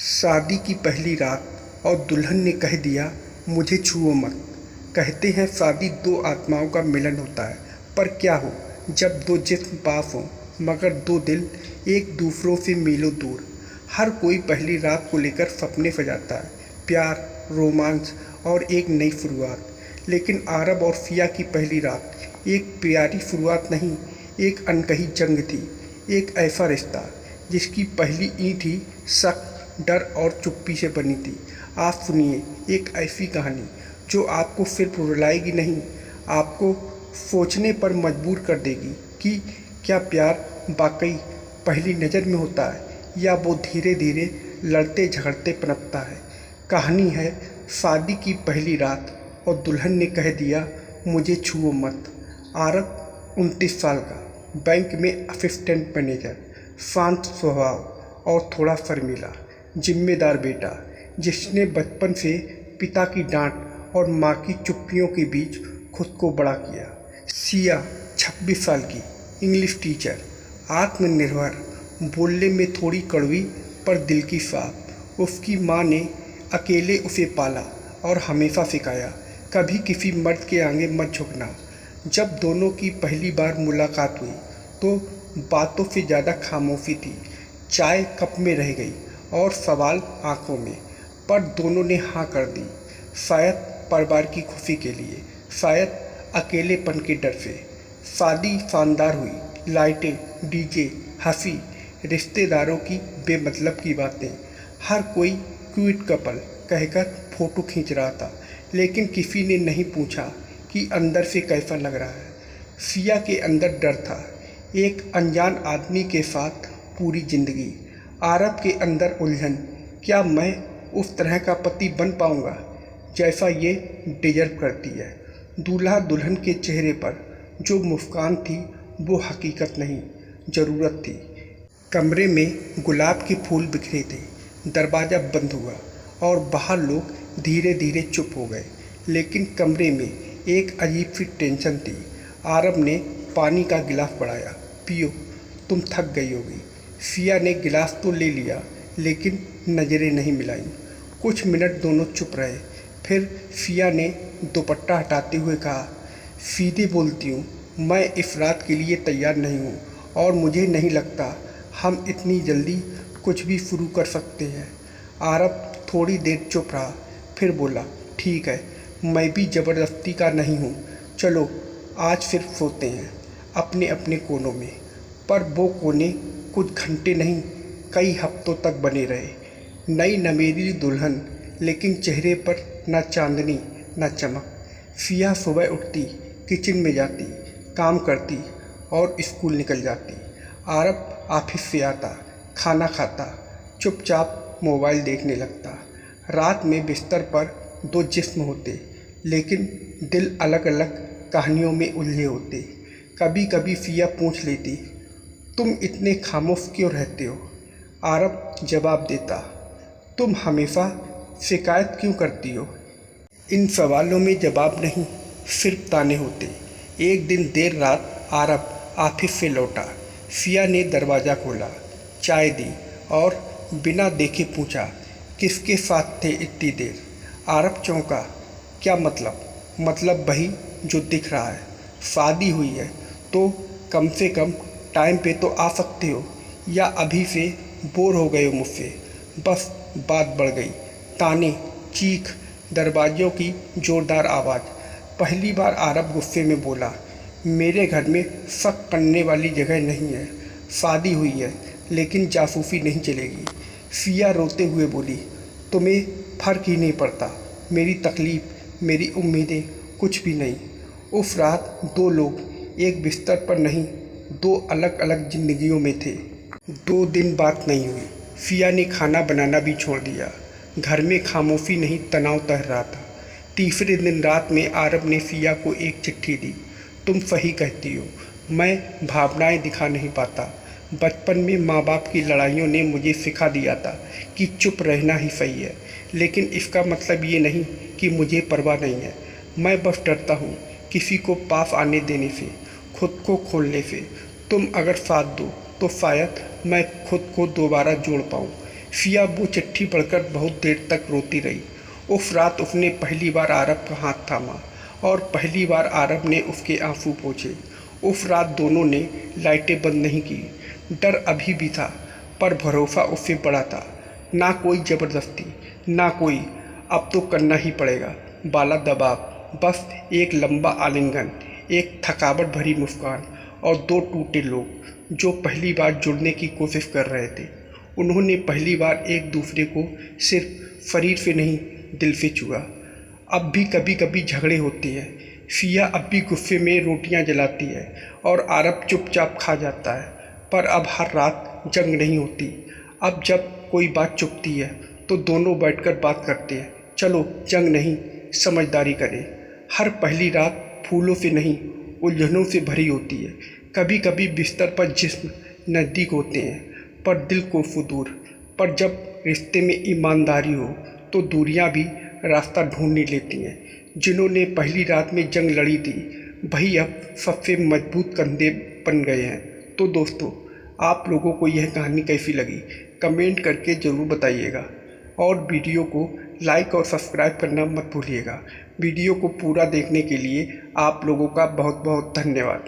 शादी की पहली रात और दुल्हन ने कह दिया मुझे छुओ मत। कहते हैं शादी दो आत्माओं का मिलन होता है, पर क्या हो जब दो जिस्म पास हों मगर दो दिल एक दूसरों से मीलों दूर। हर कोई पहली रात को लेकर सपने सजाता है, प्यार, रोमांस और एक नई शुरुआत। लेकिन आरब और फिया की पहली रात एक प्यारी शुरुआत नहीं, एक अनकही जंग थी। एक ऐसा रिश्ता जिसकी पहली ईंट ही शक, डर और चुप्पी से बनी थी। आप सुनिए एक ऐसी कहानी जो आपको सिर्फ रुलाएगी नहीं, आपको सोचने पर मजबूर कर देगी कि क्या प्यार वाकई पहली नज़र में होता है या वो धीरे धीरे लड़ते झगड़ते पनपता है। कहानी है शादी की पहली रात और दुल्हन ने कह दिया मुझे छुओ मत। आरब 29 साल का, बैंक में असिस्टेंट मैनेजर, शांत स्वभाव और थोड़ा शर्मीला, जिम्मेदार बेटा जिसने बचपन से पिता की डांट और माँ की चुप्पियों के बीच खुद को बड़ा किया। सिया 26 साल की, इंग्लिश टीचर, आत्मनिर्भर, बोलने में थोड़ी कड़वी पर दिल की साफ। उसकी माँ ने अकेले उसे पाला और हमेशा सिखाया कभी किसी मर्द के आगे मत झुकना। जब दोनों की पहली बार मुलाकात हुई तो बातों से ज़्यादा खामोशी थी। चाय कप में रह गई और सवाल आंखों में, पर दोनों ने हाँ कर दी। शायद परिवार की खुशी के लिए, शायद अकेलेपन के डर से। शादी शानदार हुई, लाइटें, डीजे, हंसी, रिश्तेदारों की बेमतलब की बातें। हर कोई क्यूट कपल कहकर फ़ोटो खींच रहा था, लेकिन किसी ने नहीं पूछा कि अंदर से कैसा लग रहा है। सिया के अंदर डर था, एक अनजान आदमी के साथ पूरी जिंदगी। आरब के अंदर उलझन, क्या मैं उस तरह का पति बन पाऊंगा जैसा ये डिजर्व करती है। दूल्हा दुल्हन के चेहरे पर जो मुस्कान थी वो हकीकत नहीं, ज़रूरत थी। कमरे में गुलाब के फूल बिखरे थे। दरवाज़ा बंद हुआ और बाहर लोग धीरे धीरे चुप हो गए, लेकिन कमरे में एक अजीब सी टेंशन थी। आरब ने पानी का गिलास बढ़ाया, पियो, तुम थक गई होगी। सिया ने गिलास तो ले लिया, लेकिन नज़रें नहीं मिलाईं। कुछ मिनट दोनों चुप रहे। फिर सिया ने दुपट्टा हटाते हुए कहा, सीधे बोलती हूँ, मैं इस रात के लिए तैयार नहीं हूँ और मुझे नहीं लगता हम इतनी जल्दी कुछ भी शुरू कर सकते हैं। आरब थोड़ी देर चुप रहा, फिर बोला, ठीक है, मैं भी ज़बरदस्ती का नहीं हूँ, चलो आज सिर्फ सोते हैं अपने अपने कोनों में। पर वो कोने कुछ घंटे नहीं, कई हफ्तों तक बने रहे। नई नवेली दुल्हन, लेकिन चेहरे पर न चांदनी न चमक। सिया सुबह उठती, किचन में जाती, काम करती और स्कूल निकल जाती। आरब ऑफिस से आता, खाना खाता, चुपचाप मोबाइल देखने लगता। रात में बिस्तर पर दो जिस्म होते, लेकिन दिल अलग अलग कहानियों में उलझे होते। कभी कभी सिया पूछ लेती, तुम इतने खामोश क्यों रहते हो? आरब जवाब देता, तुम हमेशा शिकायत क्यों करती हो? इन सवालों में जवाब नहीं, सिर्फ ताने होते। एक दिन देर रात आरब ऑफिस से लौटा। सिया ने दरवाज़ा खोला, चाय दी और बिना देखे पूछा, किसके साथ थे इतनी देर? आरब चौंका, क्या मतलब? मतलब वही जो दिख रहा है। शादी हुई है तो कम से कम टाइम पे तो आ सकते हो, या अभी से बोर हो गए हो मुझसे? बस बात बढ़ गई। ताने, चीख, दरवाज़ों की ज़ोरदार आवाज़। पहली बार आरब गुस्से में बोला, मेरे घर में शक करने वाली जगह नहीं है। शादी हुई है लेकिन जासूसी नहीं चलेगी। सिया रोते हुए बोली, तुम्हें फ़र्क ही नहीं पड़ता, मेरी तकलीफ़, मेरी उम्मीदें, कुछ भी नहीं। उस रात दो लोग एक बिस्तर पर नहीं, दो अलग अलग जिंदगियों में थे। 2 दिन बात नहीं हुई। सिया ने खाना बनाना भी छोड़ दिया। घर में खामोशी नहीं, तनाव तैर रहा था। तीसरे दिन रात में आरब ने सिया को एक चिट्ठी दी, तुम सही कहती हो, मैं भावनाएं दिखा नहीं पाता। बचपन में माँ बाप की लड़ाइयों ने मुझे सिखा दिया था कि चुप रहना ही सही है, लेकिन इसका मतलब ये नहीं कि मुझे परवाह नहीं है। मैं बस डरता हूँ किसी को पास आने देने से, खुद को खोलने से। तुम अगर साथ दो तो शायद मैं खुद को दोबारा जोड़ पाऊँ। फिया वो चिट्ठी पढ़कर बहुत देर तक रोती रही। उस रात उसने पहली बार आरब का हाथ थामा और पहली बार आरब ने उसके आंसू पोंछे। उस रात दोनों ने लाइटें बंद नहीं की। डर अभी भी था, पर भरोसा उससे बड़ा था। ना कोई ज़बरदस्ती, ना कोई अब तो करना ही पड़ेगा वाला दबाव, बस एक लंबा आलिंगन, एक थकावट भरी मुस्कान और दो टूटे लोग जो पहली बार जुड़ने की कोशिश कर रहे थे। उन्होंने पहली बार एक दूसरे को सिर्फ शरीर से नहीं, दिल से छुआ। अब भी कभी कभी झगड़े होते हैं। फिया अब भी गुस्से में रोटियां जलाती है और आरब चुपचाप खा जाता है। पर अब हर रात जंग नहीं होती। अब जब कोई बात चुभती है तो दोनों बैठकर बात करते हैं। चलो जंग नहीं, समझदारी करें। हर पहली रात फूलों से नहीं, उलझनों से भरी होती है। कभी कभी बिस्तर पर जिस्म नज़दीक होते हैं पर दिल को दूर। पर जब रिश्ते में ईमानदारी हो तो दूरियां भी रास्ता ढूंढने लेती हैं। जिन्होंने पहली रात में जंग लड़ी थी वही अब सबसे मजबूत कंधे बन गए हैं। तो दोस्तों, आप लोगों को यह कहानी कैसी लगी कमेंट करके ज़रूर बताइएगा और वीडियो को लाइक और सब्सक्राइब करना मत भूलिएगा। वीडियो को पूरा देखने के लिए आप लोगों का बहुत बहुत धन्यवाद।